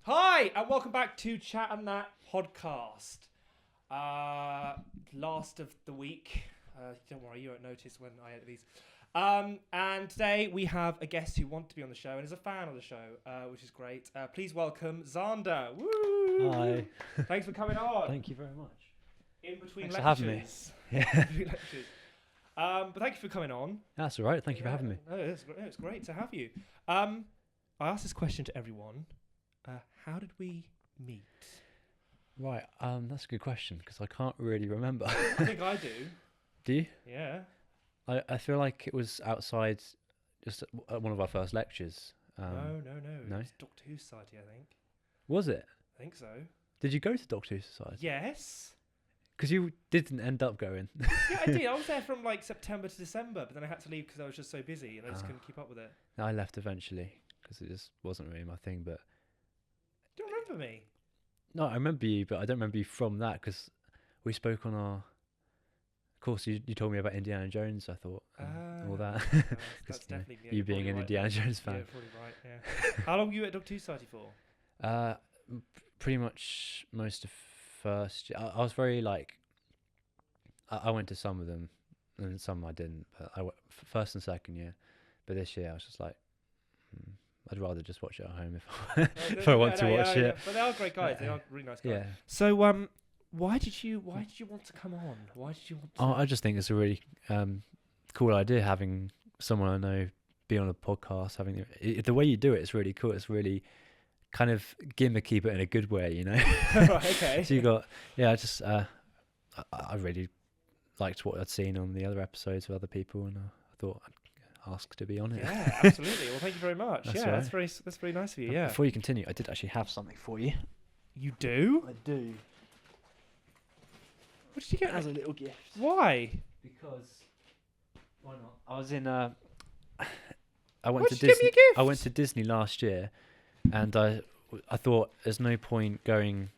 Hi, and welcome back to Chat and That podcast. Last of the week. Don't worry, you won't notice when I edit these. And today we have a guest who wants to be on the show and is a fan of the show, which is great. Please welcome Xander. Woo! Hi. Thanks for coming on. Thank you very much. In between Thanks lectures. for having me. Yeah. In between lectures. But thank you for coming on. That's all right. Thank you for having me. No, it's great to have you. I asked this question to everyone. How did we meet? Right. That's a good question because I can't really remember. I think I do. Do you? Yeah. I feel like it was outside, just at one of our first lectures. No. No? It was Doctor Who Society, I think. Was it? I think so. Did you go to Doctor Who Society? Yes. Because you didn't end up going. Yeah, I did. I was there from like September to December, but then I had to leave because I was just so busy and I just couldn't keep up with it. I left eventually because it just wasn't really my thing. But Do you remember me? no, I remember you, but I don't remember you from that because we spoke on our. Of course, you told me about Indiana Jones. I thought and all that. That's definitely me. You being an Indiana Jones fan. Yeah, probably right. Yeah. How long were you at Doctor Who Society for? Pretty much most of first year. I was very like. I went to some of them, and some I didn't. But I went first and second year. But this year I was just like, I'd rather just watch it at home if I want to watch it. But they are great guys. They are really nice guys. Yeah. So why did you want to come on? Why did you want to? I just think it's a really cool idea having someone I know be on a podcast. Having the way you do it is really cool. It's really kind of gimmicky, but in a good way, you know. Right, okay. So you got I really liked what I'd seen on the other episodes of other people, and I thought I'd ask to be on it. Yeah, absolutely. Well, thank you very much. That's yeah, right. that's very nice of you. Yeah. Before you continue, I did actually have something for you. You do? I do. What did you get? As a little gift. Why? Because why not? I was in I went Why to did you give me Disney. a gift? I went to Disney last year, and I thought there's no point going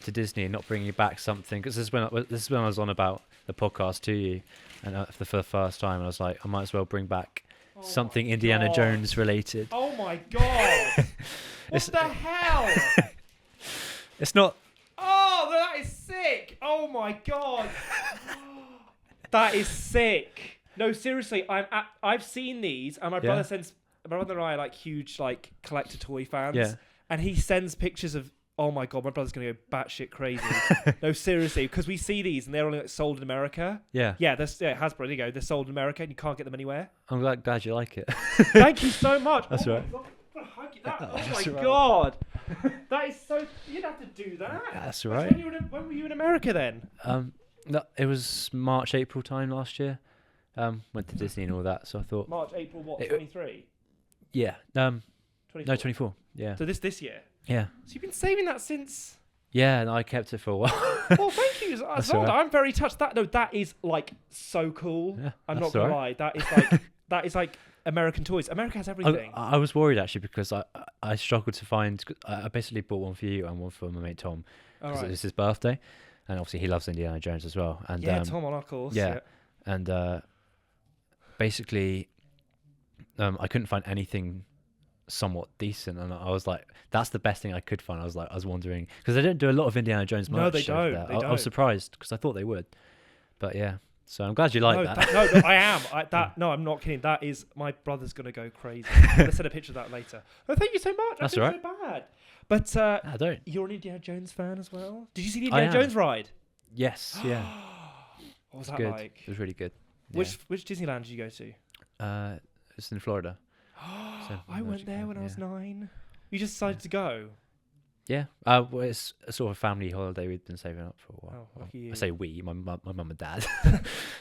to Disney and not bringing back something, because this is when I was on about the podcast to you, and for the first time I was like, I might as well bring back something Indiana Jones related. Oh my god! What the hell? It's not. Oh, that is sick! Oh my god! That is sick. No, seriously, I've seen these, and my brother and I are like huge like collector toy fans. Yeah. And he sends pictures of. Oh my god, my brother's gonna go batshit crazy. No, seriously, because we see these and they're only like sold in America. Yeah. Yeah, Hasbro. There you go. They're sold in America and you can't get them anywhere. I'm glad you like it. Thank you so much. That's right. My god, I'm gonna hug you. Oh That's my right. god, that is so. You'd have to do that. That's right. When were you in America then? No, it was March, April time last year. Went to Disney and all that, so I thought. March, April, what? 23. Yeah. 24. No, 24. Yeah. So this year. Yeah. So you've been saving that since. Yeah, and I kept it for a while. Well, thank you, Xander. Right. I'm very touched. That is like so cool. Yeah, I'm that's not gonna all right. lie. That is like American toys. America has everything. I was worried actually because I struggled to find. I basically bought one for you and one for my mate Tom because it was his birthday, and obviously he loves Indiana Jones as well. And yeah, Tom on our course. Yeah, and basically, I couldn't find anything somewhat decent, and I was like, that's the best thing I could find. I was wondering, because they don't do a lot of Indiana Jones merch. No, they don't. There. They I don't. was surprised because I thought they would, but yeah. So I'm glad you like that. No, I am. No, I'm not kidding. That is, my brother's gonna go crazy. I'm gonna send a picture of that later. Oh, thank you so much. That's I all feel so bad. But I don't. you're an Indiana Jones fan as well. Did you see the Indiana Jones ride? Yes. Yeah. What was that Good. like? It was really good. Which Disneyland did you go to? It's in Florida. I went there when I was 9. You just decided to go. Yeah. Well, it's a sort of family holiday we've been saving up for a while. Oh, lucky you. I say we, my mum and dad.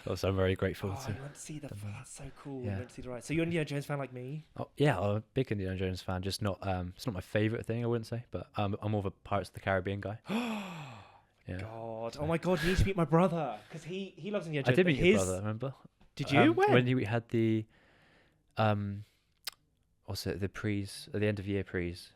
Also, I'm very grateful to. I went to see that's so cool. Yeah. You went to see the ride. So you're an Indiana Jones fan like me? Oh, yeah, I'm a big Indiana Jones fan. Just not. It's not my favorite thing, I wouldn't say, but I'm more of a Pirates of the Caribbean guy. Yeah. God. Oh my God. You need to meet my brother because he loves Indiana Jones. I did meet your brother. Remember? Did you? When we had the what's it? The prees at the end of year prees.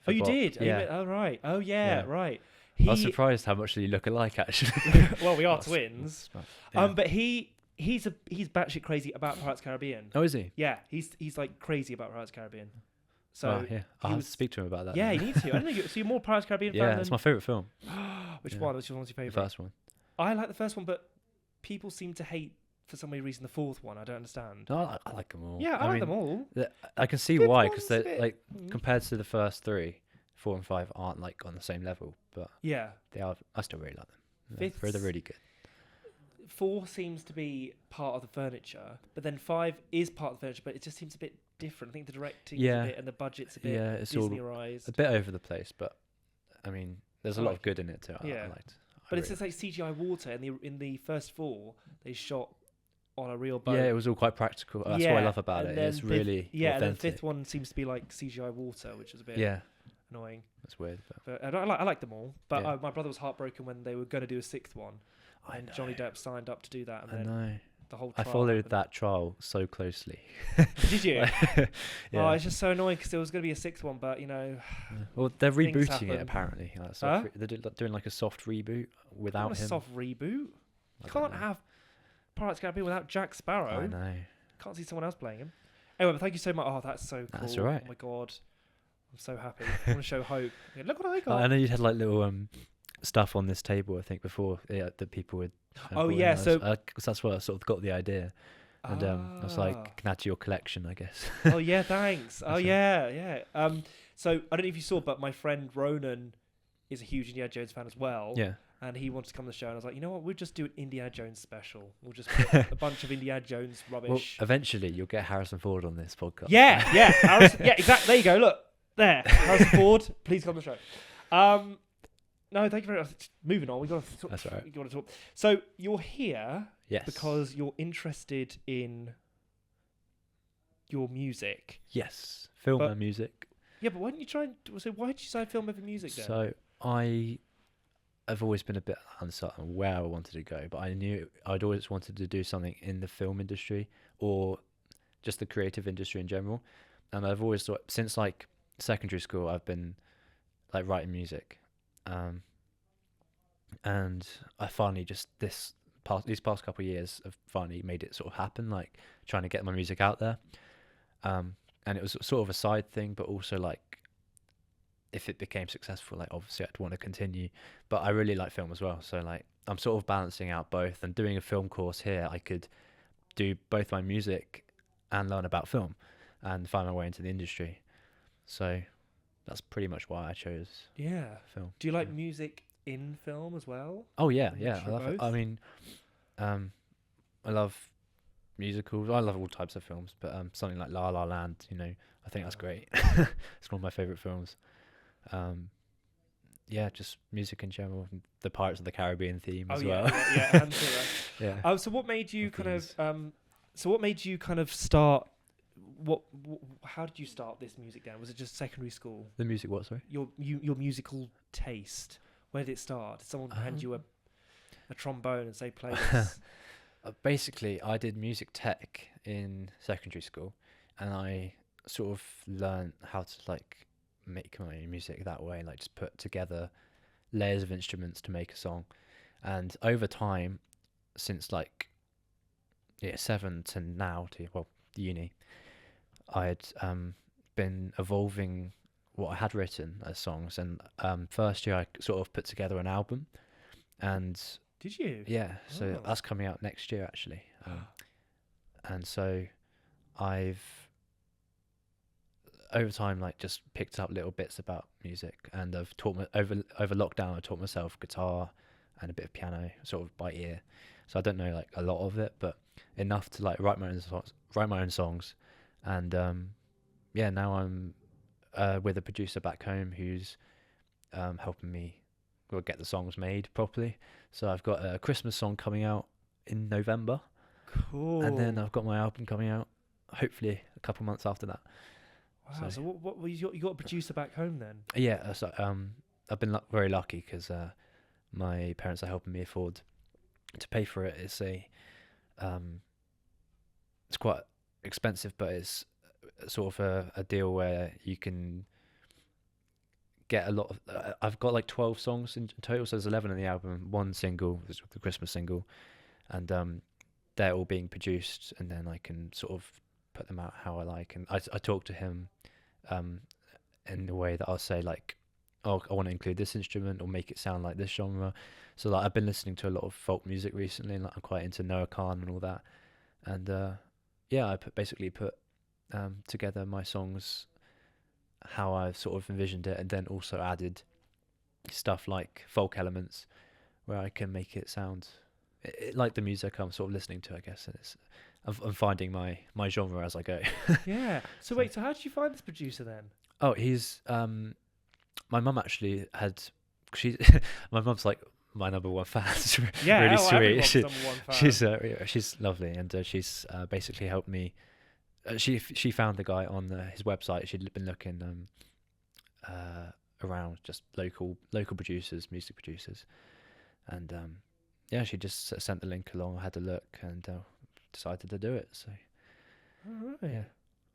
Oh, you did? Yeah. Oh, right. Oh, yeah. Right. I was surprised how much you look alike, actually. Well, we are twins. Yeah. But he he's batshit crazy about Pirates of the Caribbean. Oh, is he? Yeah, he's like crazy about Pirates of the Caribbean. So Oh, yeah, I'll have to speak to him about that. Yeah, then. you need to. I don't know. So you're more Pirates of the Caribbean fan Yeah, than... it's my favourite film. Which Yeah. one? Which one's your The favourite? first one. I like the first one, but people seem to hate, for some weird reason, the fourth one. I don't understand. No, I like them all. Yeah, I like them all. I can see Fifth why, because one's a they're bit- like compared to the first three, 4 and 5 aren't like on the same level, but Yeah. they are. I still really like them. Fifth's- They're really good. 4 seems to be part of the furniture, but then 5 is part of the furniture, but it just seems a bit different. I think the directing is Yeah. a bit, and the budget's a bit Yeah, it's all Disneyized. a bit over the place, but I mean, there's a lot Like- of good in it too. I yeah. liked. But it's just like CGI water. In the first 4, they shot on a real boat. Yeah, it was all quite practical. That's what I love about and it. then It's fifth- really yeah. And then the authentic. 5th one seems to be like CGI water, which is a bit Yeah, annoying. that's weird. But But I like them all. But Yeah. my brother was heartbroken when they were going to do a 6th one, I and know. Johnny Depp signed up to do that, and I then know. the whole I trial followed happened. that trial so closely. Did you? Yeah. Oh, it's just so annoying because there was going to be a 6th one, but Well, they're things rebooting happen. it apparently. Like Huh? They're doing like a soft reboot without not a him. soft reboot. I You don't can't know. have Pirates of the Caribbean without Jack Sparrow. I know. Can't see someone else playing him. Anyway, but thank you so much. Oh, that's so cool. That's all right. Oh my god, I'm so happy. I want to show hope. Yeah, look what I got. I know you had like little stuff on this table. I think before that people would. Oh, yeah, so- because that's where I sort of got the idea, and I was Ah. like, can add to your collection, I guess. Oh yeah, thanks. Oh That's yeah, yeah. So I don't know if you saw, but my friend Ronan is a huge Indiana Jones fan as well. Yeah. And he wanted to come on the show, and I was like, you know what? We'll just do an Indiana Jones special. We'll just put a bunch of Indiana Jones Well, rubbish. eventually you'll get Harrison Ford on this podcast. Yeah, yeah, yeah, exactly. There you go. Look there, Harrison Ford. Please come on the show. No, thank you very much. Moving on, we got to talk. That's all right. We got to talk. So you're here Yes. because you're interested in your music. Yes. Film But- and music. Yeah, but why didn't you try and so? Why did you decide film over music then? So I've always been a bit uncertain where I wanted to go, but I knew I'd always wanted to do something in the film industry or just the creative industry in general. And I've always thought since like secondary school, I've been like writing music, and I finally just these past couple of years have finally made it sort of happen, like trying to get my music out there. And it was sort of a side thing, but also like if it became successful, like obviously I'd want to continue, but I really like film as well. So like I'm sort of balancing out both, and doing a film course here, I could do both my music and learn about film and find my way into the industry. So that's pretty much why I chose yeah. film. Do you like Yeah. music in film as well? Oh yeah, A yeah. I mixture of love it. both? I mean, I love musicals. I love all types of films, but something like La La Land, I think that's great. It's one of my favorite films. Yeah, just music in general. The Pirates of the Caribbean theme as well. yeah. And so, Yeah. so what made you Of kind these. of so what made you kind of start how did you start this music then? Was it just secondary school? The music, what? Sorry. Your musical taste. Where did it start? Did someone hand you a trombone and say play this? Basically, I did music tech in secondary school, and I sort of learned how to like make my own music that way, like just put together layers of instruments to make a song. And over time, since like 7 to now to uni, I had been evolving what I had written as songs. And first year I sort of put together an album, and Did you? yeah, so Oh. that's coming out next year actually. And so I've over time like just picked up little bits about music, and I've taught over lockdown I taught myself guitar and a bit of piano sort of by ear. So I don't know like a lot of it, but enough to like write my own songs. And now I'm with a producer back home who's helping me get the songs made properly. So I've got a Christmas song coming out in November, Cool. and then I've got my album coming out hopefully a couple months after that. Wow. So what you got a producer back home then? Yeah, so I've been very lucky because my parents are helping me afford to pay for it. It's quite expensive, but it's sort of a deal where you can get a lot of I've got like 12 songs in total, so there's 11 in the album, one single is the Christmas single, and they're all being produced, and then I can sort of put them out how I like. And I talk to him in the way that I'll say like, oh, I want to include this instrument or make it sound like this genre. So like I've been listening to a lot of folk music recently, and like I'm quite into Noah Khan and all that. And yeah, I basically put together my songs how I've sort of envisioned it, and then also added stuff like folk elements where I can make it sound like the music I'm sort of listening to, I guess. And I'm finding my genre as I go. Yeah. So wait, so how did you find this producer then? Oh, he's my mum actually had my mum's like my number one fan. It's really sweet. She's lovely, and she's basically helped me. She found the guy on his website. She'd been looking around just local producers, music producers, and yeah, she just sent the link along. I had a look and decided to do it. So, all right. Yeah.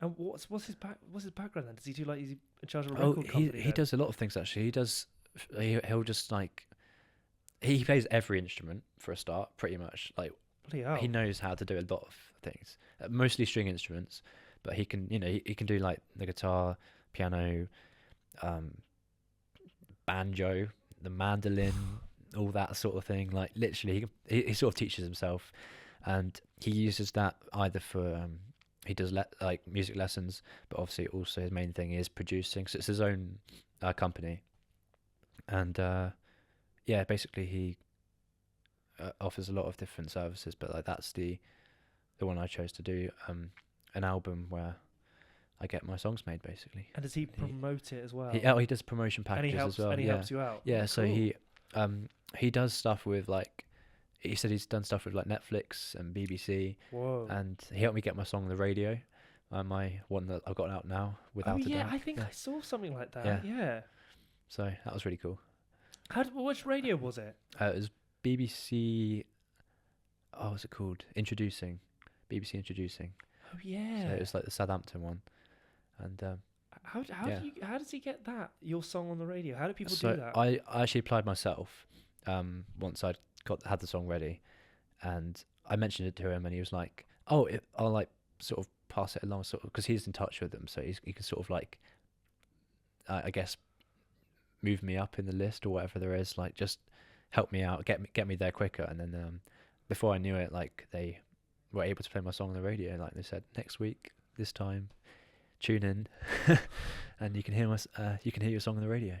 And what's his background then? Does he do like, is he in charge of a record company? He does a lot of things actually. He'll just like he plays every instrument for a start, pretty much. Like he knows how to do a lot of things, mostly string instruments, but he can he can do like the guitar, piano, banjo, the mandolin, all that sort of thing. Like literally, he sort of teaches himself, and he uses that either for he does like music lessons, but obviously also his main thing is producing. So it's his own company, and yeah, basically he offers a lot of different services. But like that's the one I chose to do, an album where I get my songs made basically. And does he promote it as well? He does promotion packages as well. And he helps you out. Yeah, cool. So he does stuff with like. He said he's done stuff with like Netflix and BBC. Whoa. And he helped me get my song on the radio. My one that I've got out now, Without a Doubt. I think I saw something like that. Yeah. So that was really cool. Which radio was it? It was BBC. Oh, what's it called? BBC Introducing. Oh yeah. So it was like the Southampton one. And how does he get that, your song on the radio? How do people do that? I actually applied myself. Once I'd had the song ready, and I mentioned it to him, and he was like, "Oh, I'll like sort of pass it along, sort of, because he's in touch with them, so he can sort of like, I guess, move me up in the list or whatever there is, like just help me out, get me there quicker." And then before I knew it, like they were able to play my song on the radio, like they said, next week this time, tune in, and you can hear your song on the radio.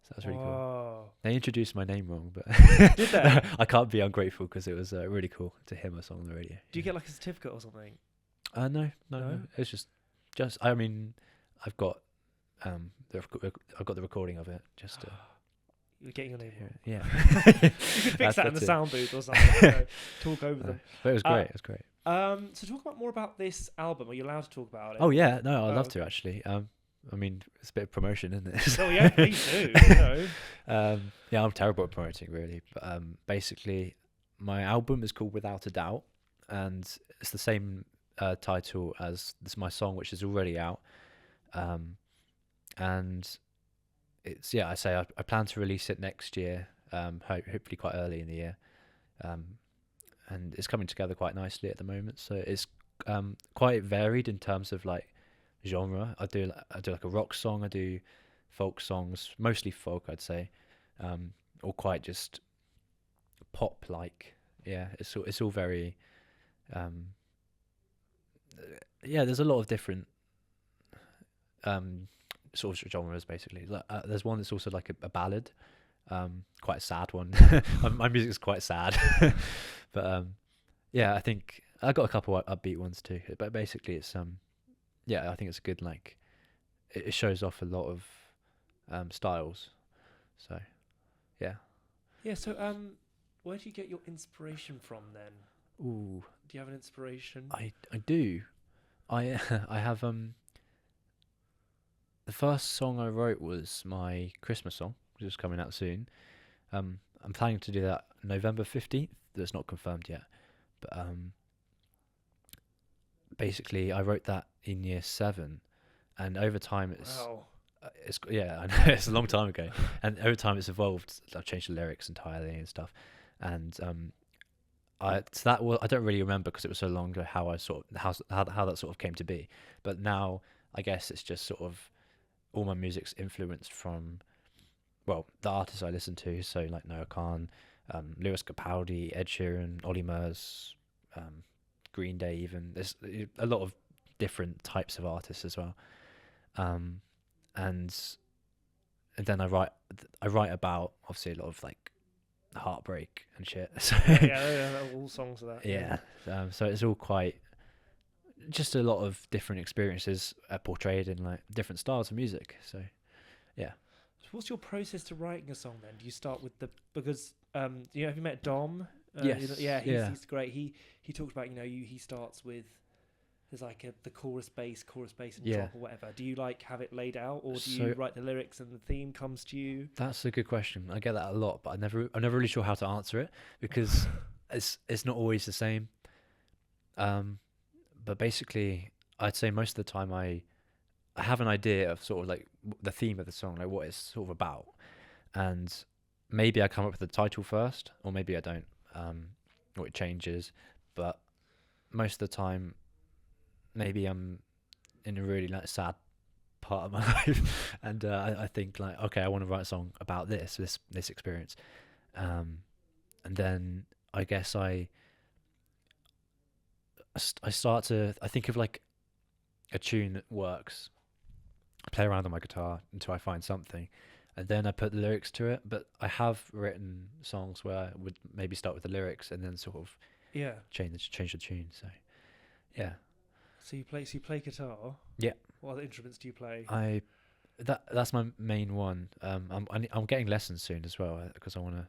So that was really cool. They introduced my name wrong, but did they? I can't be ungrateful because it was really cool to hear my song on the radio. Do you get like a certificate or something? No. It's just. I mean, I've got the recording of it. Just. You're getting your name wrong. Yeah. You could fix that in the sound booth or something. Talk over them. But it was great. It was great. So talk more about this album. Are you allowed to talk about it? Oh yeah, no, I'd love to actually. I mean, it's a bit of promotion, isn't it? Oh yeah, please do. Yeah, I'm terrible at promoting, really. But basically, my album is called Without a Doubt, and it's the same title as my song, which is already out. And it's I plan to release it next year, hopefully quite early in the year. And it's coming together quite nicely at the moment. So it's quite varied in terms of like genre. I do like a rock song, I do folk songs, mostly folk I'd say, or quite just pop like. Yeah, it's all very there's a lot of different sort of genres basically. There's one that's also like a ballad, quite a sad one. My music is quite sad. But I think I got a couple upbeat ones too, but basically it's I think it's a good, like, it shows off a lot of styles. So, yeah. Yeah, so where do you get your inspiration from then? Ooh. Do you have an inspiration? I do. I have the first song I wrote was my Christmas song, which is coming out soon. I'm planning to do that November 15th. That's not confirmed yet. But basically I wrote that in year 7, and over time I know it's a long time ago, and over time it's evolved. I've changed the lyrics entirely and stuff, and I don't really remember because it was so long ago how how that sort of came to be. But now I guess it's just sort of all my music's influenced from, well, the artists I listen to. So like Noah Khan, Lewis Capaldi, Ed Sheeran, Ollie Murs, Green Day. Even there's a lot of different types of artists as well. And and then I write about obviously a lot of like heartbreak and shit. So yeah, all songs of that. yeah, so it's all quite just a lot of different experiences portrayed in like different styles of music. So yeah. So what's your process to writing a song then? Do you start with because have you met Dom? Yes. He's great. He talked about he starts with there's like the chorus bass and drop or whatever. Do you like have it laid out, or do you write the lyrics and the theme comes to you? That's a good question. I get that a lot, but I'm never really sure how to answer it because it's not always the same. But basically, I'd say most of the time I have an idea of sort of like the theme of the song, like what it's sort of about, and maybe I come up with the title first, or maybe I don't, or it changes. But most of the time, maybe I'm in a really like sad part of my life, and I think like, okay, I want to write a song about this experience, and then I guess I start to think of like a tune that works. I play around on my guitar until I find something, and then I put the lyrics to it. But I have written songs where I would maybe start with the lyrics and then sort of change the tune. So yeah. So you play guitar. Yeah. What other instruments do you play? That's my main one. I'm getting lessons soon as well because I want to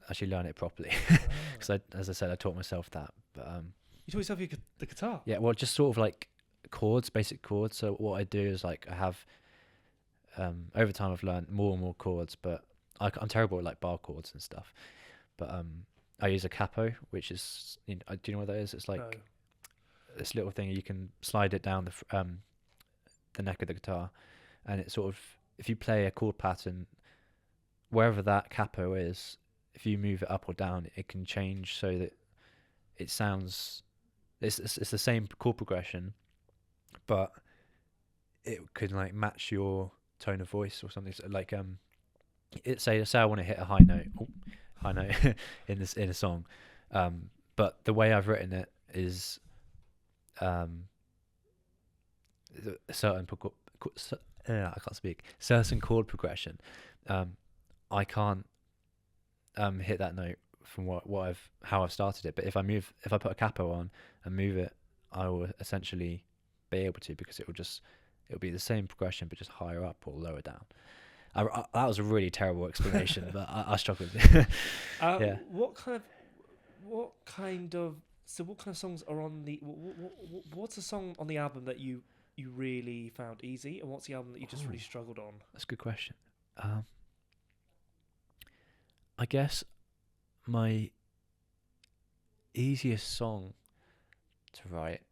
actually learn it properly. Because as I said, I taught myself that. But you taught yourself the guitar? Yeah. Well, just sort of like chords, basic chords. So what I do is like I have over time I've learned more and more chords, but I'm terrible at like bar chords and stuff. But I use a capo, which is do you know what that is? It's like. No. This little thing you can slide it down the neck of the guitar, and it sort of, if you play a chord pattern wherever that capo is, if you move it up or down, it can change so that it sounds it's the same chord progression, but it could like match your tone of voice or something. So like say I want to hit a high note in a song, but the way I've written it is a certain I can't speak, certain chord progression. I can't hit that note from how I've started it, but if I put a capo on and move it, I will essentially be able to, because it'll be the same progression but just higher up or lower down. That was a really terrible explanation, but I struggled with it. Yeah. What kind of songs are on the? What's a song on the album that you really found easy, and what's the album that you just really struggled on? That's a good question. I guess my easiest song to write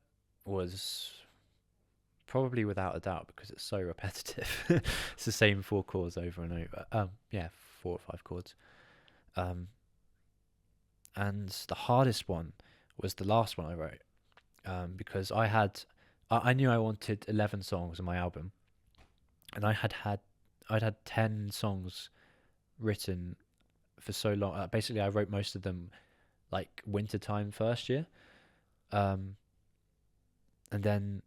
was probably Without a Doubt, because it's so repetitive. It's the same 4 chords over and over. 4 or 5 chords. And the hardest one was the last one I wrote, because I knew I wanted 11 songs on my album, and I'd had 10 songs written for so long. Basically, I wrote most of them like wintertime first year, and then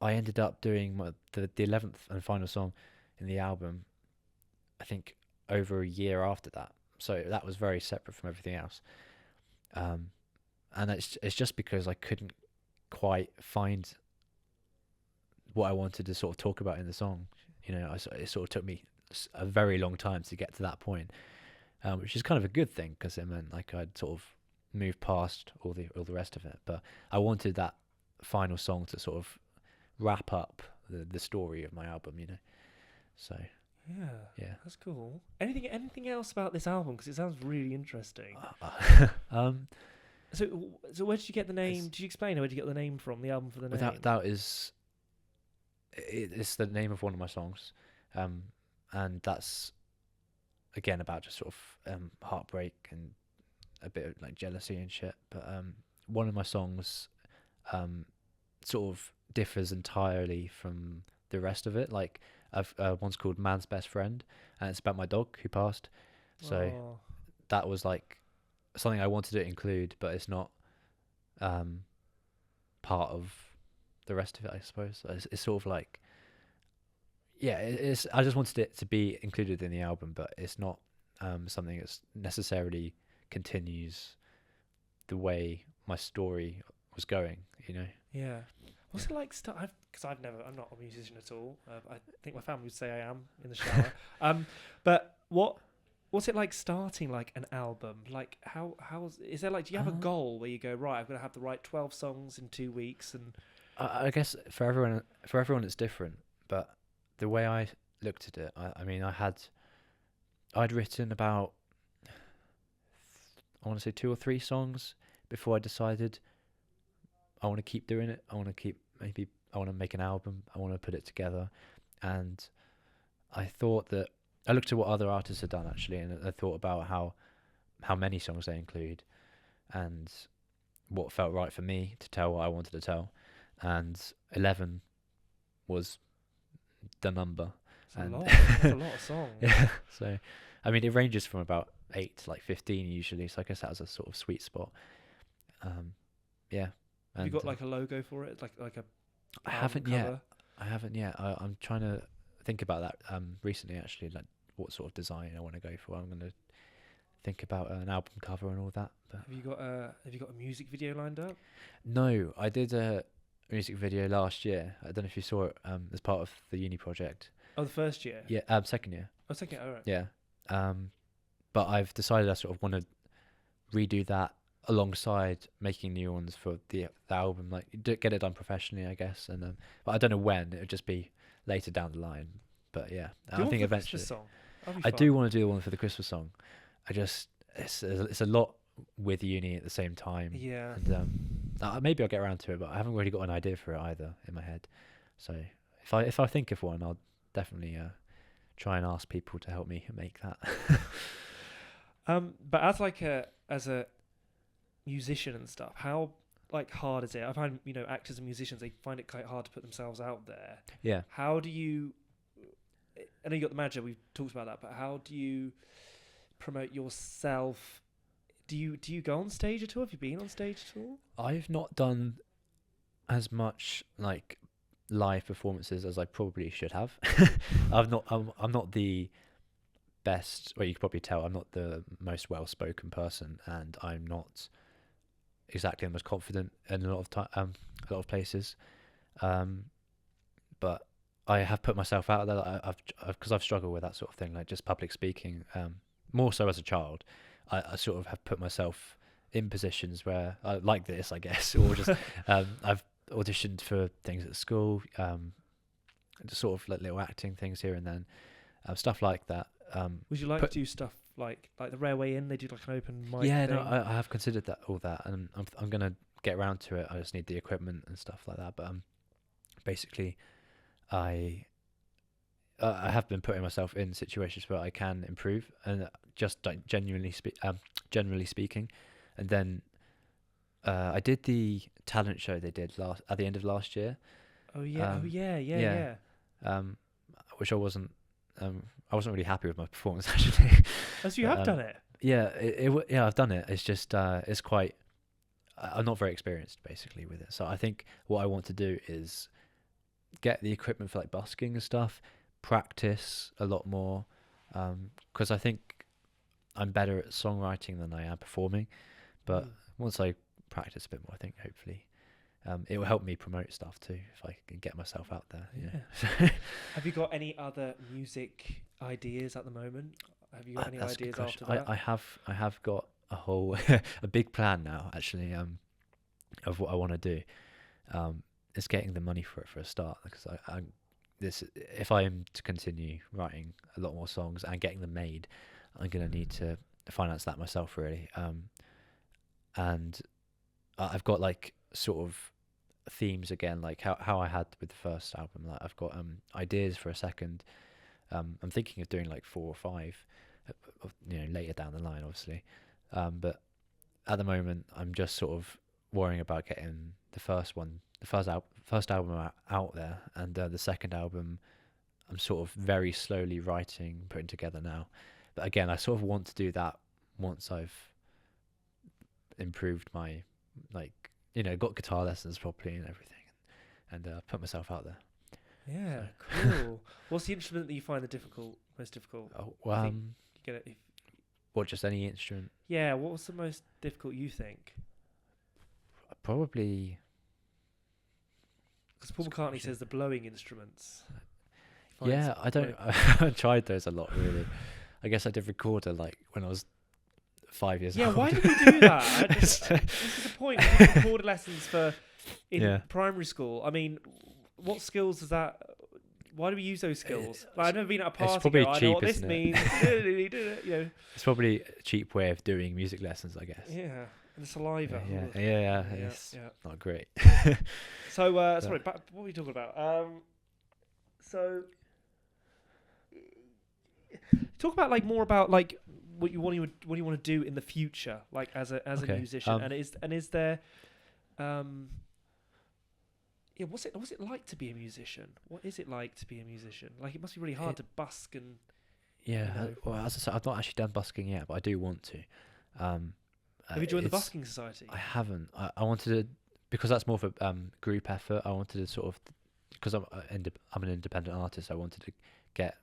I ended up doing the 11th and final song in the album, I think, over a year after that. So that was very separate from everything else. And it's just because I couldn't quite find what I wanted to sort of talk about in the song. It sort of took me a very long time to get to that point, which is kind of a good thing, because it meant like I'd sort of moved past all the rest of it. But I wanted that final song to sort of wrap up the story of my album, So yeah, that's cool. Anything else about this album? Because it sounds really interesting. So where did you get the name? Did you explain where did you get the name from? The album for the name? That is, it's the name of one of my songs, and that's again about just sort of heartbreak and a bit of like jealousy and shit. But one of my songs sort of differs entirely from the rest of it. Like I've one's called Man's Best Friend, and it's about my dog who passed. So Oh. that was like something I wanted to include, but it's not part of the rest of it, I suppose. It's sort of like, yeah, it's. I just wanted it to be included in the album, but it's not something that's necessarily continues the way my story was going. You know. Yeah. What's it like? Because I'm not a musician at all. I think my family would say I am in the shower. But what's it like starting like an album? Like is there like, do you have a goal where you go, right, I'm gonna have to write 12 songs in 2 weeks? And I guess for everyone it's different. But the way I looked at it, I mean, I'd written about, I want to say 2 or 3 songs before I decided I want to keep doing it. I want to make an album. I want to put it together. And I thought that, I looked at what other artists had done actually, and I thought about how many songs they include and what felt right for me to tell what I wanted to tell. And 11 was the number. That's a lot of songs. Yeah. So, I mean, it ranges from about 8 to like 15 usually. So I guess that was a sort of sweet spot. Yeah. Have you got like a logo for it? Like a I haven't cover? yet. I'm trying to think about that recently actually, like what sort of design I want to go for. I'm going to think about an album cover and all that. But Have you got a music video lined up? no, I did a music video last year. I don't know if you saw it as part of the uni project. Oh, the first year? Yeah, second year. Oh, second year, all right. Yeah. But I've decided I sort of want to redo that alongside making new ones for the album, like get it done professionally, I guess. And but I don't know when. It would just be later down the line. But yeah, I think eventually. Song. I do want to do the one for the Christmas song. I just it's a lot with uni at the same time. Yeah. And maybe I'll get around to it, but I haven't really got an idea for it either in my head. So if I think of one, I'll definitely try and ask people to help me make that. But as a musician and stuff, how like hard is it? I find, actors and musicians, they find it quite hard to put themselves out there. Yeah. How do you? I know you got the manager. We've talked about that, but how do you promote yourself? Do you go on stage at all? Have you been on stage at all? I've not done as much like live performances as I probably should have. I'm not the best. Well, you can probably tell I'm not the most well-spoken person, and I'm not exactly the most confident in a lot of places. But I have put myself out there. Because I've struggled with that sort of thing, like just public speaking. More so as a child, I sort of have put myself in positions where I like this, I guess, or just I've auditioned for things at school, just sort of like little acting things here and then, stuff like that. Would you like to do stuff like the Railway Inn? They do like an open mic. Yeah, thing? no, I have considered all that, and I'm gonna get around to it. I just need the equipment and stuff like that. But basically, I have been putting myself in situations where I can improve, and just like generally speaking, and then I did the talent show they did at the end of last year. Oh yeah. Which I wasn't really happy with my performance actually. Oh, so you have done it? Yeah, yeah, I've done it. It's just it's quite. I'm not very experienced basically with it, so I think what I want to do is get the equipment for like busking and stuff, practice a lot more, because I think I'm better at songwriting than I am performing. But once I practice a bit more, I think hopefully it will help me promote stuff too if I can get myself out there. Yeah. Have you got any other music ideas at the moment? Have you got any ideas after that? I have got a whole a big plan now actually, of what I want to do. It's getting the money for it for a start, because if I am to continue writing a lot more songs and getting them made, I'm gonna need to finance that myself really. And I've got like sort of themes again, like how I had with the first album. Like I've got ideas for a second. I'm thinking of doing like 4 or 5, later down the line, obviously. But at the moment, I'm just sort of worrying about getting the first album out there, and the second album I'm sort of very slowly writing, putting together now. But again, I sort of want to do that once I've improved my, got guitar lessons properly and everything, and put myself out there. Yeah, cool. What's the instrument that you find most difficult? Oh, well, you get it. What, just any instrument? Yeah, what was the most difficult you think? Probably. Because Paul McCartney says the blowing instruments. Yeah, I don't. I tried those a lot, really. I guess I did recorder when I was 5 years old. Yeah, why did we do that? This is the point. We did recorder lessons in primary school. I mean, what skills does that? Why do we use those skills? I've never been at a party. It's probably I cheap, know what this isn't means. It's probably a cheap way of doing music lessons, I guess. Yeah, and the saliva. Yeah. It's not great. So, sorry, what were we talking about? So, talk about more about what you want to do in the future, as a musician, and is there, what's it like to be a musician? What is it like to be a musician? It must be really hard to busk and. Yeah, well, as I said, I've not actually done busking yet, but I do want to. Have you joined the busking society? I haven't. I wanted to, because that's more of a group effort. I wanted to sort of, because I'm an independent artist. I wanted to get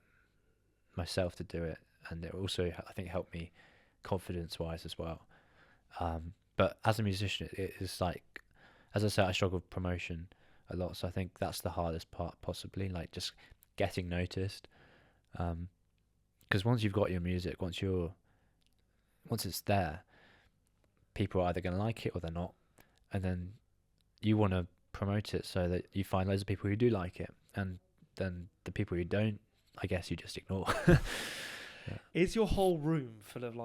myself to do it, and it also, I think, helped me confidence-wise as well. But as a musician, it is as I said, I struggle with promotion a lot, so I think that's the hardest part, possibly, just getting noticed. Because once you've got your music, once it's there, people are either going to like it or they're not, and then you want to promote it so that you find loads of people who do like it, and then the people who don't, I guess you just ignore. Yeah. Is your whole room full of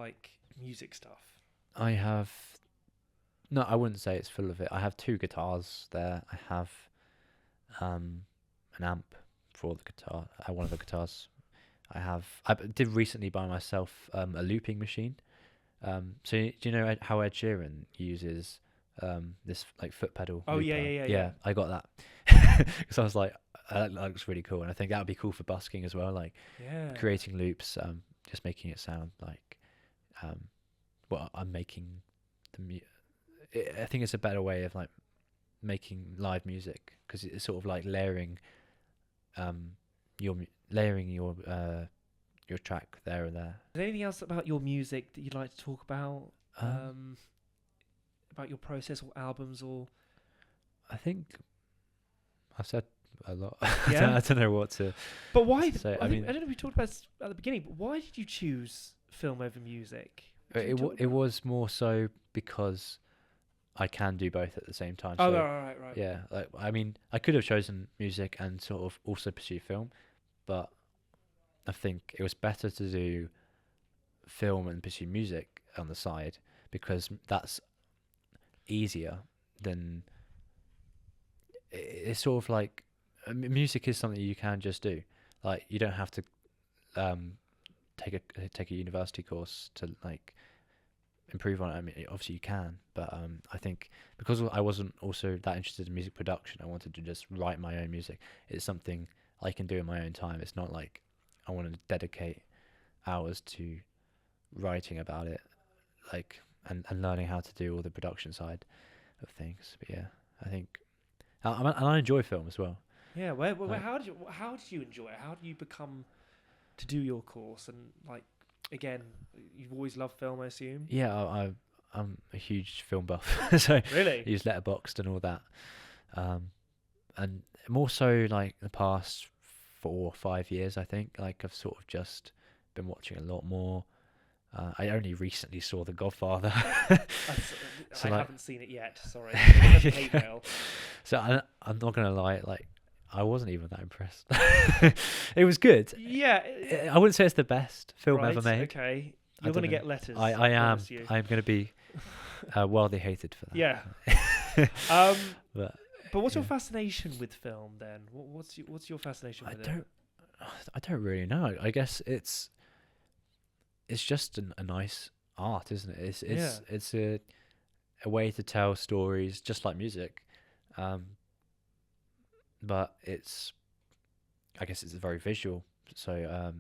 music stuff? No, I wouldn't say it's full of it. I have 2 guitars there. I have an amp for the guitar. One of the guitars. I did recently buy myself a looping machine. So do you know how Ed Sheeran uses this foot pedal? Oh looper? Yeah. I got that because I was like, that looks really cool, and I think that would be cool for busking as well. Creating loops, just making it sound like what I'm making. I think it's a better way of making live music, because it's sort of layering your track there and there. Is there anything else about your music that you'd like to talk about? About your process or albums, or? I think I've said a lot. Yeah? I don't know what to. But why? Say. I don't know if we talked about this at the beginning, but why did you choose film over music? It was more so because I can do both at the same time. Oh, so, right. Yeah, I could have chosen music and sort of also pursue film, but I think it was better to do film and pursue music on the side, because that's easier than. It's sort of music is something you can just do. You don't have to take a university course to improve on it. I mean, obviously you can, but I think because I wasn't also that interested in music production, I wanted to just write my own music. It's something I can do in my own time. It's not like I want to dedicate hours to writing about it, and learning how to do all the production side of things. But yeah, I think, and I enjoy film as well. Yeah, how did you enjoy it? How did you become to do your course? And again, you've always loved film, I assume. Yeah, I'm a huge film buff, so really I use Letterboxd and all that, and more so the past 4 or 5 years. I think I've sort of just been watching a lot more. I only recently saw The Godfather. I haven't seen it yet. Sorry. So I'm not gonna lie, I wasn't even that impressed. It was good. Yeah. I wouldn't say it's the best film ever made. Okay. You're going to get letters. I am. I'm going to be wildly hated for that. Yeah. But what's your fascination with film then? What's your fascination with it? I don't really know. I guess it's just a nice art, isn't it? It's a way to tell stories, just like music. But I guess it's very visual. So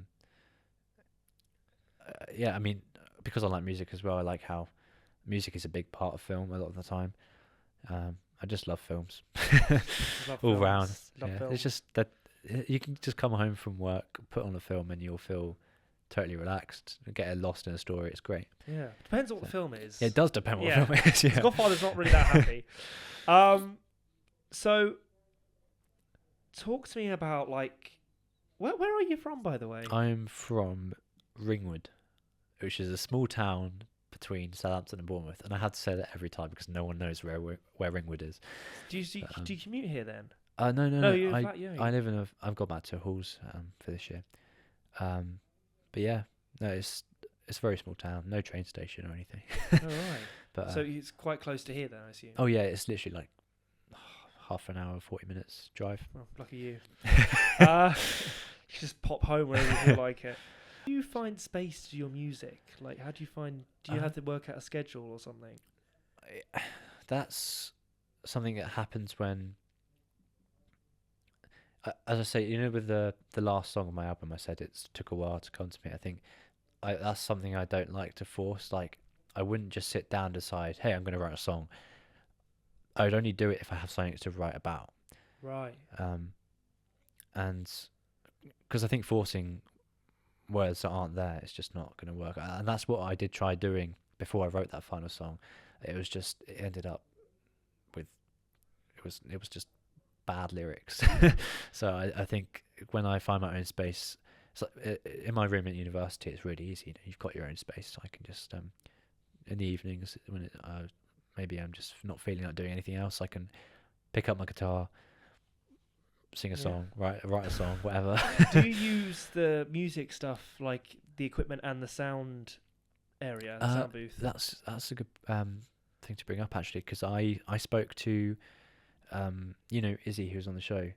yeah, I mean, because I like music as well, I like how music is a big part of film a lot of the time. I just love films Love all films. round. Love Yeah, films. it's just that you can just come home from work, put on a film, and you'll feel totally relaxed, get lost in a story. It's great. Yeah, depends what the film is. It does depend what Yeah. film it is. Yeah. Godfather's not really that happy. So talk to me about like where are you from, by the way? I'm from Ringwood, which is a small town between Southampton and Bournemouth, and I had to say that every time because no one knows where Ringwood is. Do you commute here then? No. You're I live in I've got back to Halls for this year. But yeah, no, it's a very small town, no train station or anything. All right. But So it's quite close to here then, I assume. oh yeah, it's literally like half an hour, 40 minutes drive. Well, lucky you. You just pop home whenever you feel like it. Do you find space to your music? Like, how do you find? Do you have to work out a schedule or something? That's something that happens when, as I say, with the last song on my album, I said it took a while to come to me. I think that's something I don't like to force. Like, I wouldn't just sit down and decide, hey, I'm going to write a song. I would only do it if I have something to write about. Right. And because I think forcing words that aren't there, it's just not going to work. And that's what I did try doing before I wrote that final song. It ended up with, it was just bad lyrics. So I think when I find my own space, so in my room at university, it's really easy. You've got your own space. So I can just in the evenings when maybe I'm just not feeling like doing anything else, I can pick up my guitar, sing a song, write a song, whatever. Do you use the music stuff, like the equipment and the sound area, the sound booth? That's a good thing to bring up actually, because I spoke to Izzy, who was on the show.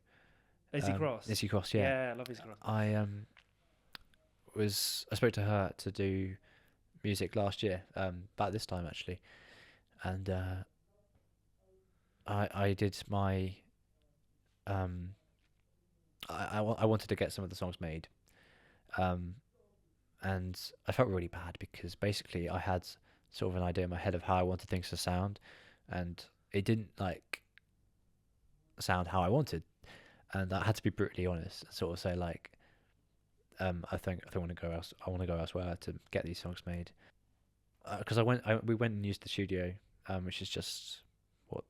Izzy Cross. Izzy Cross, yeah. Yeah, I love Izzy Cross. I spoke to her to do music last year, about this time actually, and I did my I wanted to get some of the songs made, and I felt really bad because basically I had sort of an idea in my head of how I wanted things to sound, and it didn't like sound how I wanted, and I had to be brutally honest and sort of say like, I want to go else. I want to go elsewhere to get these songs made, because we went and used the studio, which is just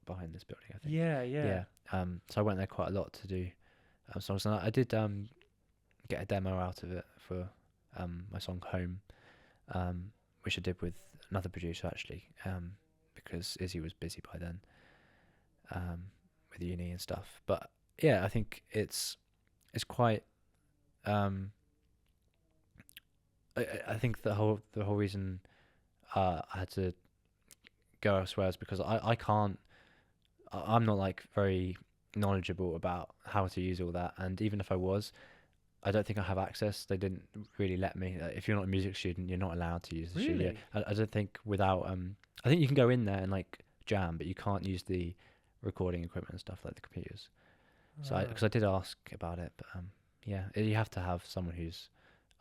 behind this building, I think. Yeah. So I went there quite a lot to do songs, and I did get a demo out of it for my song Home, which I did with another producer actually, because Izzy was busy by then with uni and stuff. But yeah, I think it's quite. I think the whole reason I had to go elsewhere is because I'm not like very knowledgeable about how to use all that, and even if I was, I don't think I have access. They didn't really let me. If you're not a music student, you're not allowed to use the studio. I don't think without I think you can go in there and like jam, but you can't use the recording equipment and stuff like the computers. So because I did ask about it, but yeah, you have to have someone who's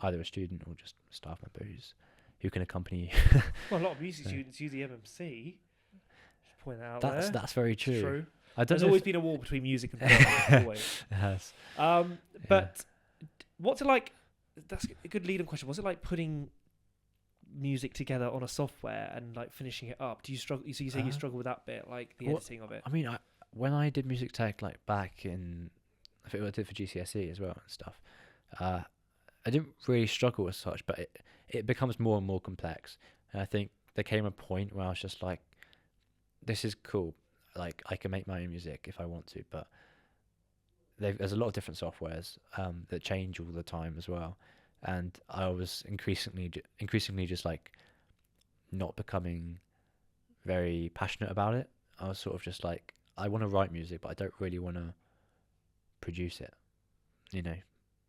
either a student or just a staff member who can accompany you. Well, a lot of music students use the MMC. Just point that out That's very true. It's true. I don't There's know always been a war between music and film. Always. Yes. But what's it like? That's a good lead-in question. Was it like putting music together on a software and like finishing it up? Do you struggle? So you say you struggle with that bit, like the editing of it. I mean, when I did music tech, like back in, I think I did for GCSE as well and stuff. I didn't really struggle as such, but it becomes more and more complex. And I think there came a point where I was just like, this is cool. Like, I can make my own music if I want to, but there's a lot of different softwares that change all the time as well. And I was increasingly just like not becoming very passionate about it. I was sort of just like, I want to write music, but I don't really want to produce it,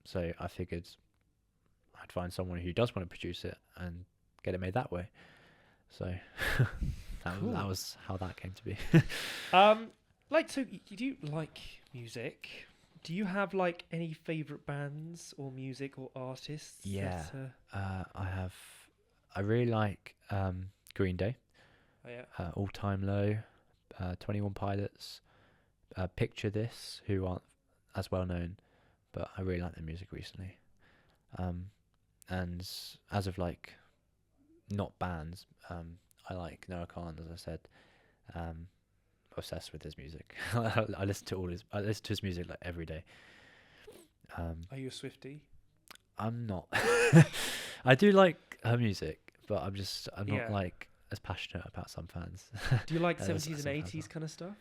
So I figured I'd find someone who does want to produce it and get it made that way. So Cool. That was how that came to be. So do you like music? Do you have like any favorite bands or music or artists? Yeah. That, I really like Green Day, oh yeah. All Time Low, 21 Pilots, Picture This, who aren't as well known, but I really like their music recently. And as of like not bands, I like Noah Khan, as I said. Obsessed with his music. I listen to his music like every day. Are you a Swiftie? I'm not. I do like her music, but I'm Yeah. not like as passionate about some fans. Do you like As 70s some and fans 80s are. kind of stuff?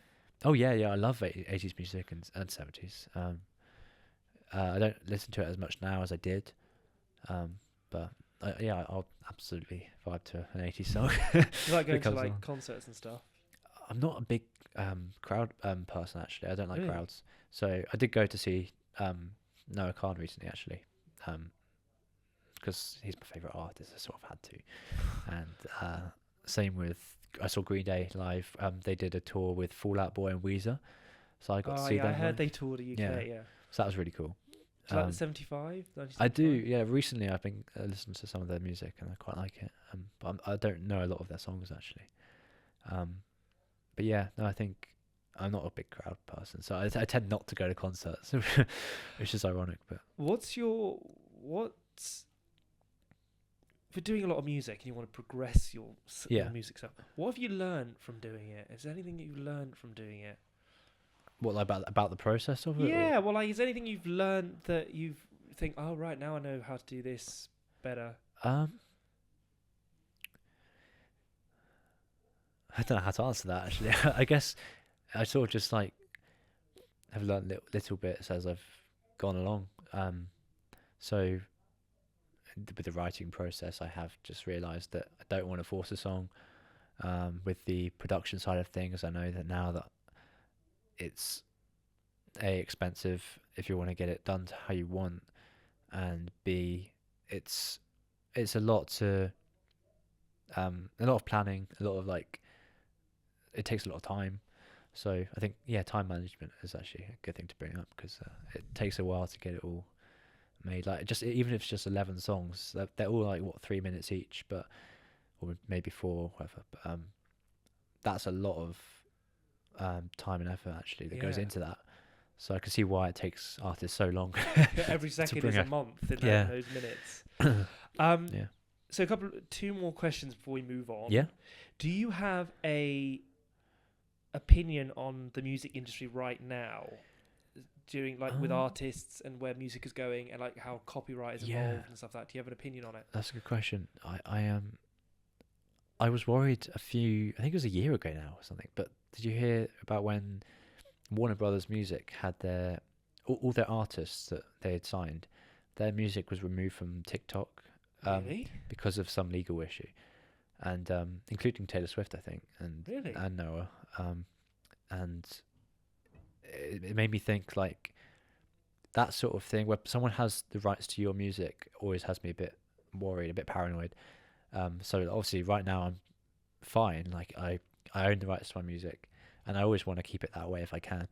Oh yeah, I love 80s music and 70s. I don't listen to it as much now as I did, but I'll absolutely vibe to an 80s song. You like going to comes like along. concerts and stuff? I'm not a big crowd person actually. I don't like Really? crowds. So I did go to see Noah Khan recently actually, because he's my favorite artist. I sort of had to, and same with I saw Green Day live. They did a tour with Fall Out Boy and Weezer, so I got to see yeah, them. I heard live. they toured the UK. Yeah. So that was really cool. Do you like the 75? I do. Yeah, recently I've been listening to some of their music and I quite like it. But I don't know a lot of their songs actually. But yeah, no, I think I'm not a big crowd person, so I tend not to go to concerts, which is ironic. But What's for doing a lot of music and you want to progress your music stuff? What have you learned from doing it? Is there anything that you've learned from doing it? what like, about the process of it? Yeah, well, like, is there anything you've learned that you think, oh, right, now I know how to do this better? I don't know how to answer that actually. I guess I sort of just like have learned little bits as I've gone along. So with the writing process, I have just realised that I don't want to force a song. With the production side of things, I know that now that it's expensive if you want to get it done to how you want, and B, it's a lot of planning, a lot of like. It takes a lot of time, so I think time management is actually a good thing to bring up because it takes a while to get it all made. Like even if it's just 11 songs, they're all like 3 minutes each, or maybe 4 or whatever. But that's a lot of time and effort actually that goes into that. So I can see why it takes artists so long. Every second is a month in those minutes. So two more questions before we move on. Yeah. Do you have a opinion on the music industry right now, during with artists and where music is going and like how copyright is involved and stuff like that? Do you have an opinion on it? That's a good question. I was worried I think it was a year ago now or something, but did you hear about when Warner Brothers Music had all their artists that they had signed, their music was removed from TikTok Really? because of some legal issue, and including Taylor Swift, I think, and Noah, and it made me think like that sort of thing where someone has the rights to your music always has me a bit worried, a bit paranoid. So obviously right now I'm fine. Like I own the rights to my music, and I always want to keep it that way if I can.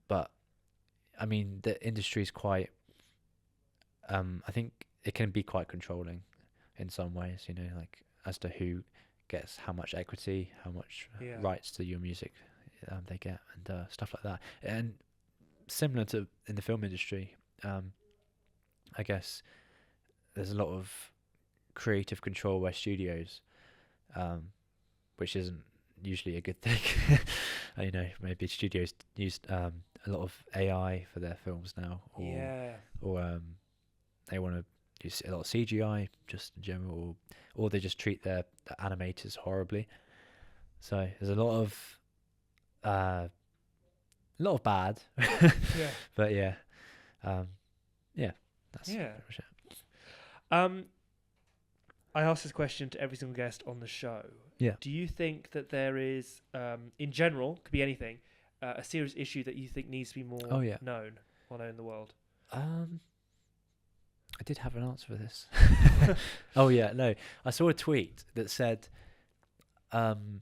But I mean, the industry is quite. I think it can be quite controlling in some ways. Like as to who gets how much equity, how much rights to your music they get, and stuff like that. And similar to in the film industry, I guess there's a lot of creative control by studios, which isn't usually a good thing. Maybe studios use a lot of AI for their films now, or they want to use a lot of CGI just in general, or they just treat their animators horribly. So there's a lot of bad. But that's pretty much it. I ask this question to every single guest on the show. Yeah. Do you think that there is, in general, could be anything, a serious issue that you think needs to be more known in the world? I did have an answer for this. Oh yeah, no. I saw a tweet that said the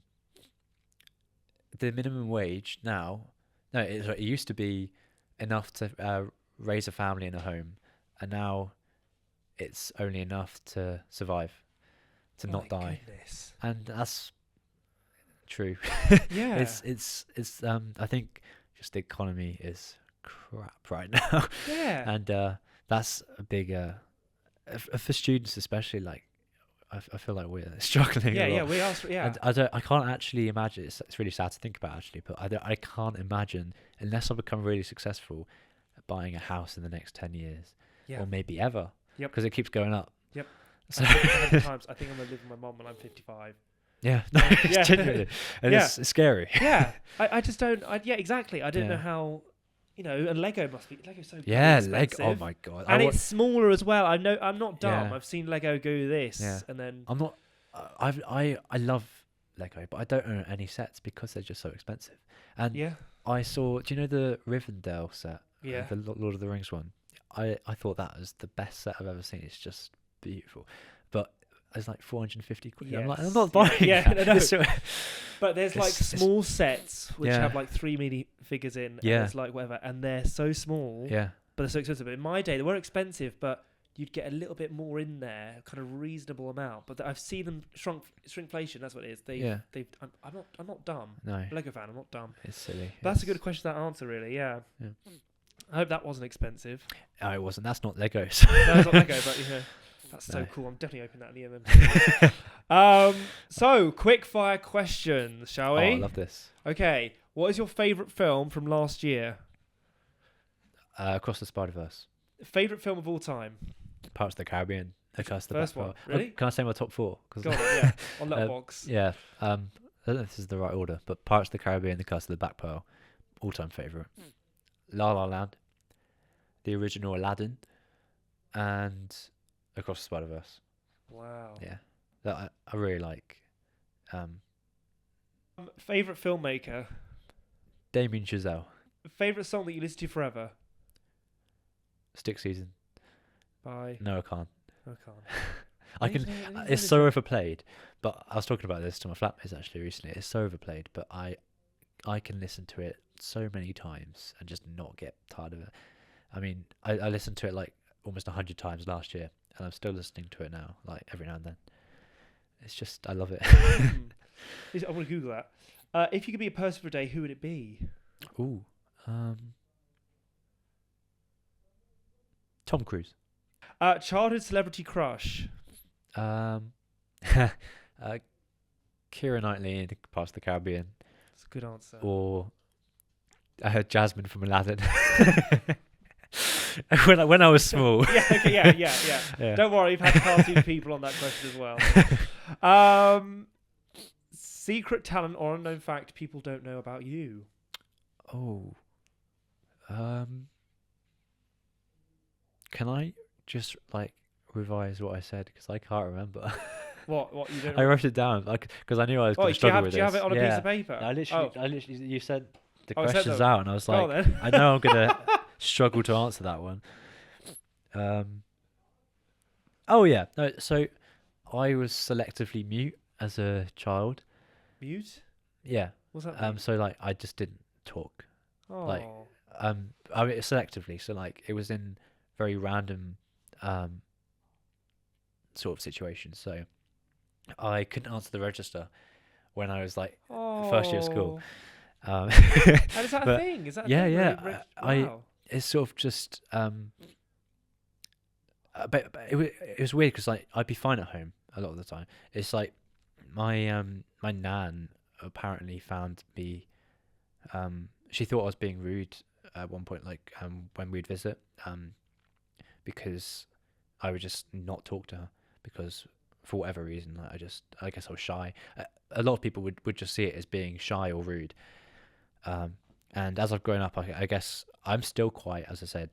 minimum wage now, no, it used to be enough to raise a family in a home, and now it's only enough to survive, to not die. Goodness. And that's true. Yeah. It's I think just the economy is crap right now. Yeah. And that's a big for students especially. Like I feel like we're struggling. Yeah, a lot. yeah, we are. Yeah. And I can't actually imagine. It's really sad to think about actually, but I can't imagine unless I become really successful buying a house in the next 10 years, Yeah. or maybe ever. Yep. Because it keeps going up. Yep. So Times I think I'm gonna live with my mum when I'm 55. yeah, no, Yeah. genuinely, and Yeah. it's scary. Yeah. I just don't. Yeah, exactly. I don't know Yeah. how. And Lego must be. Lego's so Yeah, expensive. Lego. Oh my god! And it's smaller as well. I know. I'm not dumb. Yeah. I've seen Lego do this, Yeah. and then I'm not. I love Lego, but I don't own any sets because they're just so expensive. And yeah, I saw. Do you know the Rivendell set? Yeah. The Lord of the Rings one. I thought that was the best set I've ever seen. It's just beautiful, but it's like 450 quid. I'm like, I'm Yes. not buying. Yeah, that. no. It's so- but there's like It's- small sets which Yeah. have like 3 mini figures in. Yeah. And it's like whatever, and they're so small. yeah, But they're so expensive. But in my day, they were expensive, but you'd get a little bit more in there, kind of reasonable amount. But I've seen them shrinkflation. That's what it is. Yeah. I'm not dumb. no, Lego fan. I'm not dumb. it's silly. That's a good question. That answer, really. Yeah. Yeah. I hope that wasn't expensive. Oh, it wasn't. That's not Lego. No, it's not Lego, but that's so No. cool. I'm definitely opening that in the MM. So quick fire questions, shall we? Oh, I love this. Okay. What is your favourite film from last year? Across the Spider-Verse, Favourite film of all time? Parts of the Caribbean, The Curse of the First Black one, Pearl. really? Can I say my top 4? Go on, yeah. On Letterboxd. Yeah. I don't know if this is the right order, but Pirates of the Caribbean, The Curse of the Black Pearl, all-time favourite. La La Land, the original Aladdin, and Across the Spider-Verse. Wow. Yeah, that I really like. Favourite filmmaker? Damien Chazelle, Favourite song that you listen to forever? Stick Season. By... No, I can't. I can't. I can. It's so overplayed. But I was talking about this to my flatmates actually recently. It's so overplayed, but I can listen to it so many times and just not get tired of it. I mean, I listened to it like almost 100 times last year, and I'm still listening to it now, like every now and then. It's just, I love it. I want to Google that. If you could be a person for a day, who would it be? Ooh, Tom Cruise. Childhood celebrity crush? Keira Knightley in Parts of the Caribbean, That's a good answer. or Jasmine from Aladdin. when I was small. Yeah, okay, yeah. Yeah. Don't worry, you've had cartoon people on that question as well. Secret talent or unknown fact people don't know about you? Oh. Can I just like revise what I said because I can't remember. What you don't I know? wrote it down because I knew I was Oh, going to do struggle with you have this. it on a piece of paper? I literally, you said the Oh, I said questions them. out, and I was Go like, on then. I know I'm gonna struggle to answer that one. Oh yeah, no. So I was selectively mute as a child. Mute? Yeah. What's that mean? So like I just didn't talk. Oh. like, I mean selectively. So like it was in very random sort of situations. So I couldn't answer the register when I was like first year of school. And is that a but thing? Is that a yeah, thing? yeah. Wow. It's sort of just but it was weird because like I'd be fine at home a lot of the time. It's like my my nan apparently found me. She thought I was being rude at one point, like when we'd visit, because I would just not talk to her because for whatever reason, like, I guess I was shy. A lot of people would just see it as being shy or rude. And as I've grown up, I guess I'm still quite, as I said,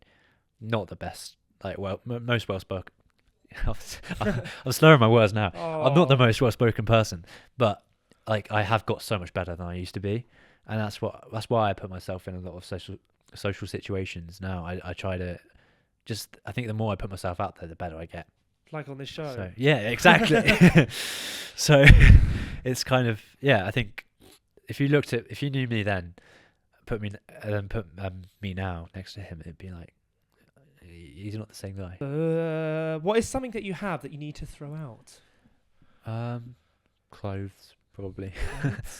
not the best. Like, most well spoken. I'm slurring my words now. I'm not the most well spoken person, but like I have got so much better than I used to be, and that's why I put myself in a lot of social situations now. I try to I think the more I put myself out there, the better I get. Like on this show. So yeah, exactly. So it's kind of, yeah, I think if you knew me then, put me now next to him, it'd be like, he's not the same guy. What is something that you have that you need to throw out? Clothes, probably.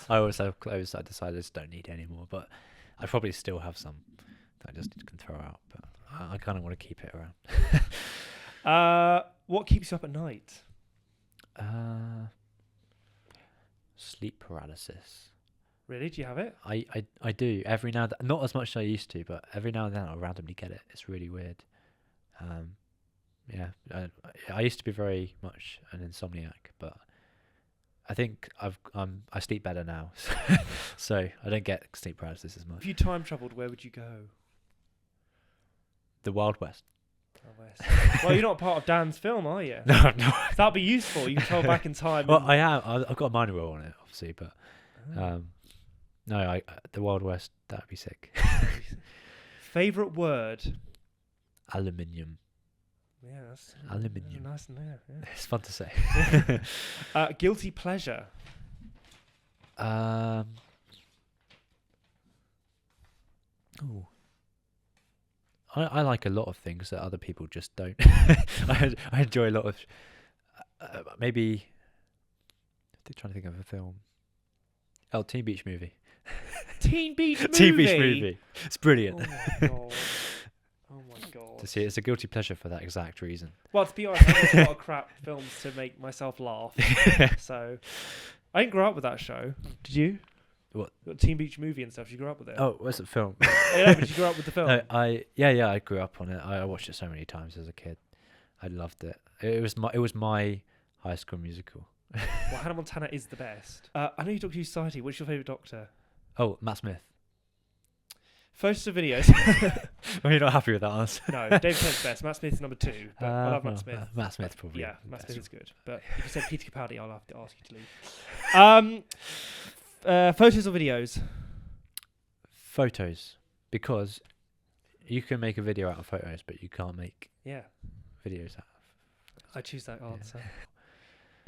I always have clothes I decided I just don't need anymore, but I probably still have some that I just can throw out, but I kind of want to keep it around. What keeps you up at night? Sleep paralysis. Really? Do you have it? I do every now and then, not as much as I used to, but every now and then I'll randomly get it. It's really weird. Yeah, I used to be very much an insomniac, but I think I sleep better now, so I don't get sleep paralysis as much. If you time travelled, where would you go? The Wild West. Well, you're not part of Dan's film, are you? No, no. That'd be useful. You can travel back in time. Well, I am. I've got a minor role on it, obviously, but no, the Wild West, that'd be sick. Favorite word? Aluminium. Yeah, that's Aluminium. Nice and there. Yeah. It's fun to say. Guilty pleasure. Oh. I like a lot of things that other people just don't. I enjoy a lot of maybe. I'm trying to think of a film. Oh, Teen Beach Movie. Teen Beach Movie. Teen Beach Movie. It's brilliant. Oh my god. Oh my god. To see, it's a guilty pleasure for that exact reason. Well, to be honest, I watch a lot of crap films to make myself laugh. So, I didn't grow up with that show. Did you? What? Teen Beach Movie and stuff. Did you grow up with it? Oh, what's the film? Yeah, but did you grow up with the film? No, I grew up on it. I watched it so many times as a kid. I loved it. It was my High School Musical. Well, Hannah Montana is the best. I know you Doctor Who Society. What's your favourite Doctor? Oh, Matt Smith. Photos or videos? Are you not happy with that answer? No, David Tennant's best. Matt Smith's number 2. But I love Matt Smith. Matt Smith probably. Yeah, Matt Smith is good. But if you said Peter Capaldi, I'll have to ask you to leave. Photos or videos? Photos, because you can make a video out of photos, but you can't make videos out of. I choose that answer.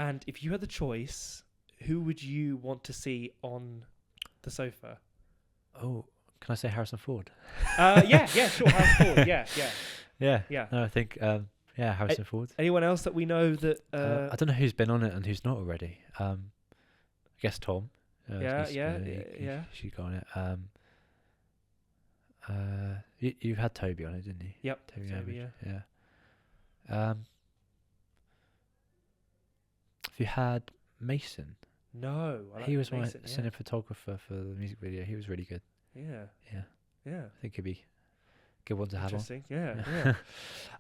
And if you had the choice, who would you want to see on the sofa? Oh, can I say Harrison Ford? Yeah, sure, Harrison Ford. Yeah. No, I think Harrison Ford. Anyone else that we know that? I don't know who's been on it and who's not already. I guess Tom. Yeah. She got on it. You had Toby on it, didn't you? Yep. Toby, yeah. If you had Mason. No, he was Mason, my cinematographer for the music video. He was really good. Yeah. I think he'd be a good one to have on. Interesting. Yeah.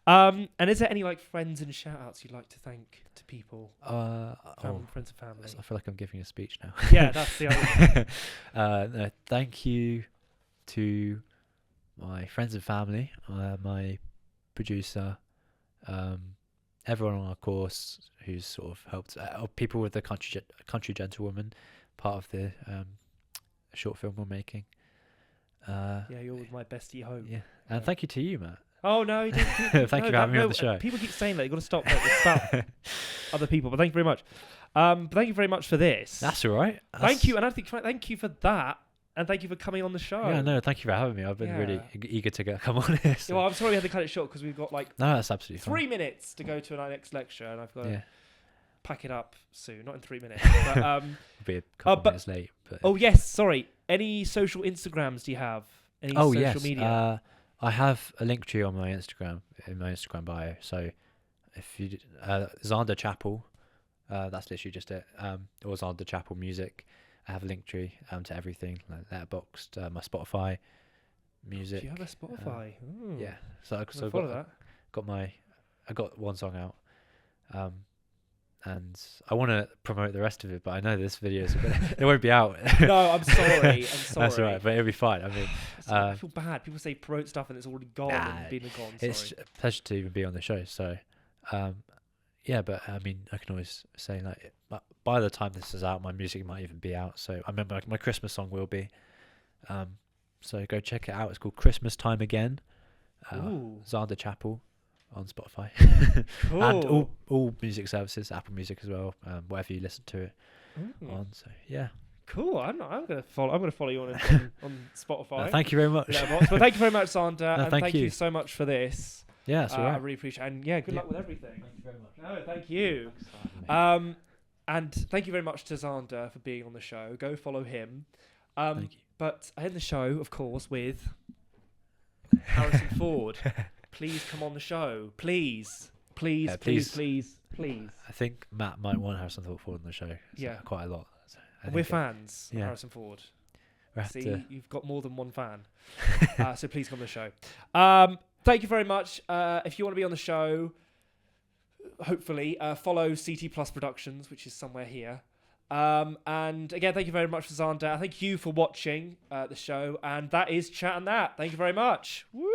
And is there any friends and shout outs you'd like to thank to people? Friends and family. I feel like I'm giving a speech now. Yeah, that's the other. No, thank you to my friends and family, my producer, everyone on our course who's sort of helped, people with the country gentlewoman, part of the short film we're making. You're with my bestie home. Yeah, and thank you to you, Matt. Oh no, you didn't. Thank you for having me on the show. People keep saying that. You've got to stop. It's about other people. But thank you very much. Thank you very much for this. That's all right. Thank you, and I think thank you for that, and thank you for coming on the show. Yeah, no, thank you for having me. I've been really eager to come on here. So. Well, I'm sorry we had to cut it short because we've got no, that's absolutely 3 minutes to go to our next lecture, and I've got to pack it up soon. Not in 3 minutes, but I'll be a couple minutes late. But oh yes, sorry. Any social Instagrams do you have? Any social media? I have a link tree on my Instagram, in my Instagram bio. So if you Xander Chappell, that's literally just it. Or Xander Chappell Music. I have a link tree to everything, like Letterboxd, my Spotify music. Do you have a Spotify? Yeah. So I've got one song out. And I want to promote the rest of it, but I know this video it won't be out. No, I'm sorry. That's all right, but it'll be fine. I mean, I feel bad. People say promote stuff and it's already gone and been gone. It's a pleasure to even be on the show. So, but I mean, I can always say by the time this is out, my music might even be out. So I remember my Christmas song will be. So go check it out. It's called Christmas Time Again. Xander Chappell on Spotify. Cool. And all music services, Apple Music as well, wherever you listen to it. on. So yeah. Cool. I'm gonna follow you on Spotify. Thank you very much. Well, thank you very much, Xander, and thank you you so much for this. Yeah, that's all right. I really appreciate it. And good luck with everything. Thank you very much. No, thank you. And thank you very much to Xander for being on the show. Go follow him. Thank you. But I end the show, of course, with Harrison Ford. Please come on the show. Please. Please. I think Matt might want Harrison Ford on the show. Quite a lot. So we're fans of Harrison Ford. See, you've got more than one fan. So please come on the show. Thank you very much. If you want to be on the show, hopefully follow CT Plus Productions, which is somewhere here. And again, thank you very much for Xander. Thank you for watching the show. And that is Chat and That. Thank you very much. Woo!